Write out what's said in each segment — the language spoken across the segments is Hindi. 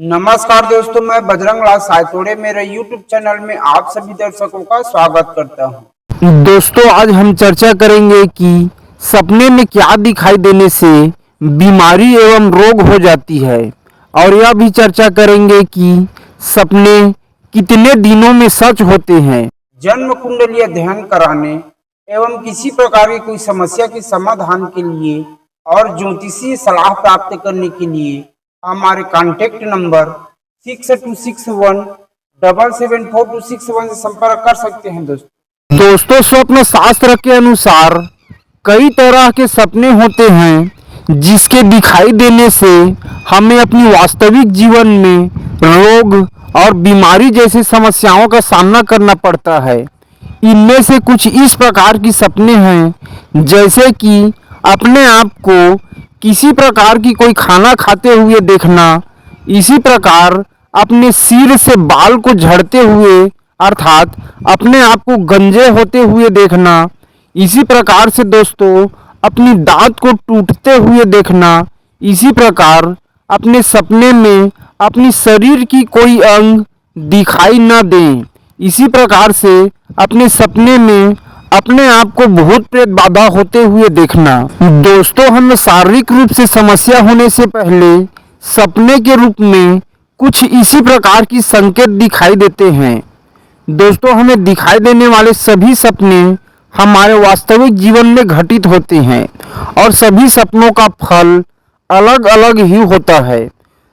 नमस्कार दोस्तों, मैं बजरंग लाल सायतोड़े मेरे YouTube चैनल में आप सभी दर्शकों का स्वागत करता हूं। दोस्तों, आज हम चर्चा करेंगे कि सपने में क्या दिखाई देने से बीमारी एवं रोग हो जाती है, और यह भी चर्चा करेंगे कि सपने कितने दिनों में सच होते हैं। जन्म कुंडली अध्ययन कराने एवं किसी प्रकार की कोई समस्या के समाधान के लिए और ज्योतिषीय सलाह प्राप्त करने के लिए हमारे कॉन्टेक्ट नंबर 6261774261 से संपर्क कर सकते हैं। दोस्तों, स्वप्न शास्त्र के अनुसार कई तरह के सपने होते हैं जिसके दिखाई देने से हमें अपनी वास्तविक जीवन में रोग और बीमारी जैसी समस्याओं का सामना करना पड़ता है। इनमें से कुछ इस प्रकार की सपने हैं, जैसे कि अपने आप को किसी प्रकार की कोई खाना खाते हुए देखना, इसी प्रकार अपने सिर से बाल को झड़ते हुए अर्थात अपने आप को गंजे होते हुए देखना, इसी प्रकार से दोस्तों अपनी दांत को टूटते हुए देखना, इसी प्रकार अपने सपने में अपनी शरीर की कोई अंग दिखाई न दें, इसी प्रकार से अपने सपने में अपने आप को भूत प्रेत बाधा होते हुए देखना। दोस्तों, हमें शारीरिक रूप से समस्या होने से पहले सपने के रूप में कुछ इसी प्रकार की संकेत दिखाई देते हैं। दोस्तों, हमें दिखाई देने वाले सभी सपने हमारे वास्तविक जीवन में घटित होते हैं और सभी सपनों का फल अलग अलग ही होता है।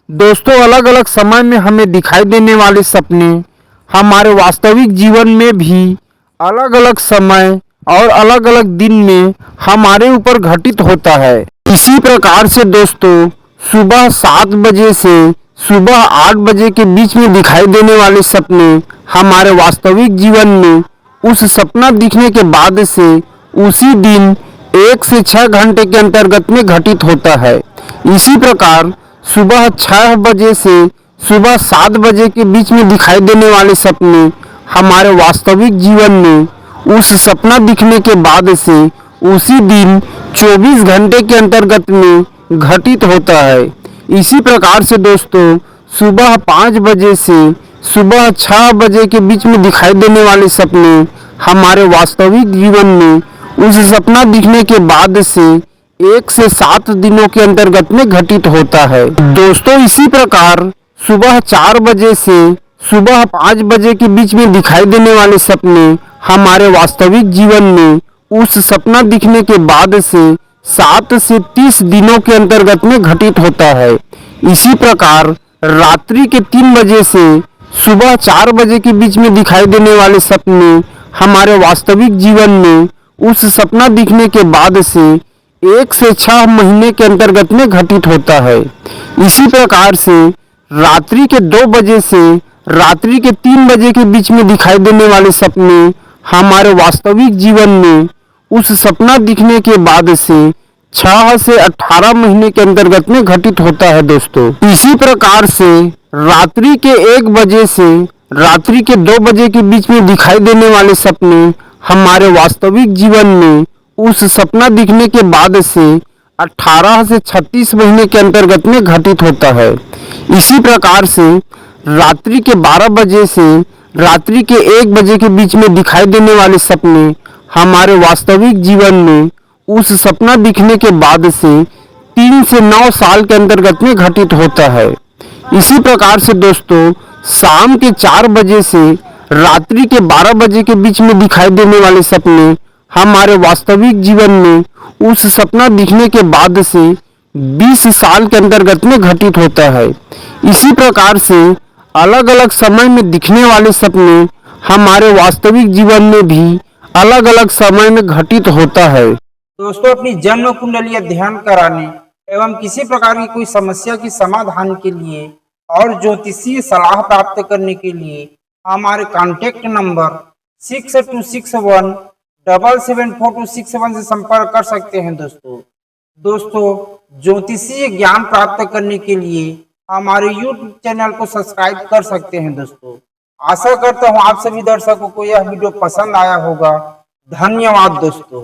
दोस्तों, अलग अलग समय में हमें दिखाई देने वाले सपने हमारे वास्तविक जीवन में भी अलग अलग समय और अलग अलग दिन में हमारे ऊपर घटित होता है। इसी प्रकार से दोस्तों, सुबह 7 बजे से सुबह 8 बजे के बीच में दिखाई देने वाले सपने हमारे वास्तविक जीवन में उस सपना दिखने के बाद से उसी दिन 1 से 6 घंटे के अंतर्गत में घटित होता है। इसी प्रकार सुबह 6 बजे से सुबह 7 बजे के बीच में दिखाई देने वाले सपने हमारे वास्तविक जीवन में उस सपना दिखने के बाद से उसी दिन 24 घंटे के अंतर्गत में घटित होता है। इसी प्रकार से दोस्तों, सुबह 5 बजे से सुबह 6 बजे के बीच में दिखाई देने वाले सपने हमारे वास्तविक जीवन में उस सपना दिखने के बाद से 1 से 7 दिनों के अंतर्गत में घटित होता है। दोस्तों, इसी प्रकार सुबह 4 बजे से सुबह 5 बजे के बीच में दिखाई देने वाले सपने हमारे वास्तविक जीवन में उस सपना दिखने के बाद से 7 से 30 दिनों के अंतर्गत में घटित होता है। इसी प्रकार रात्रि के 3 बजे से सुबह 4 बजे के बीच में दिखाई देने वाले सपने हमारे वास्तविक जीवन में उस सपना दिखने के बाद से 1 से 6 महीने के अंतर्गत में घटित होता है। इसी प्रकार से रात्रि के 2 बजे से रात्रि के 3 बजे के बीच में दिखाई देने वाले सपने हमारे वास्तविक जीवन में उस सपना दिखने के बाद से 6 से 18 महीने के अंतर्गत में घटित होता है। दोस्तों, इसी प्रकार से रात्रि के 1 बजे से रात्रि के 2 बजे के बीच में दिखाई देने वाले सपने हमारे वास्तविक जीवन में उस सपना दिखने के बाद से 18 से 36 महीने के अंतर्गत में घटित होता है। इसी प्रकार से रात्रि के 12 बजे से रात्रि के 1 बजे के बीच में दिखाई देने वाले सपने हमारे वास्तविक जीवन में उस सपना दिखने के बाद से 3 से 9 साल के अंतर्गत में घटित होता है। इसी प्रकार से दोस्तों, शाम के 4 बजे से रात्रि के 12 बजे के बीच में दिखाई देने वाले सपने हमारे वास्तविक जीवन में उस सपना दिखने के बाद से 20 साल के अंतर्गत में घटित होता है। इसी प्रकार से अलग अलग समय में दिखने वाले सपने हमारे वास्तविक जीवन में भी अलग अलग समय में घटित होता है। दोस्तों, अपनी जन्म कुंडली अध्ययन कराने एवं किसी प्रकार की कोई समस्या के समाधान के लिए और ज्योतिषीय सलाह प्राप्त करने के लिए हमारे कॉन्टेक्ट नंबर 6261774261 से संपर्क कर सकते हैं। दोस्तों, ज्योतिषीय ज्ञान प्राप्त करने के लिए हमारे YouTube चैनल को सब्सक्राइब कर सकते हैं। दोस्तों, आशा करता हूँ आप सभी दर्शकों को यह वीडियो पसंद आया होगा। धन्यवाद दोस्तों।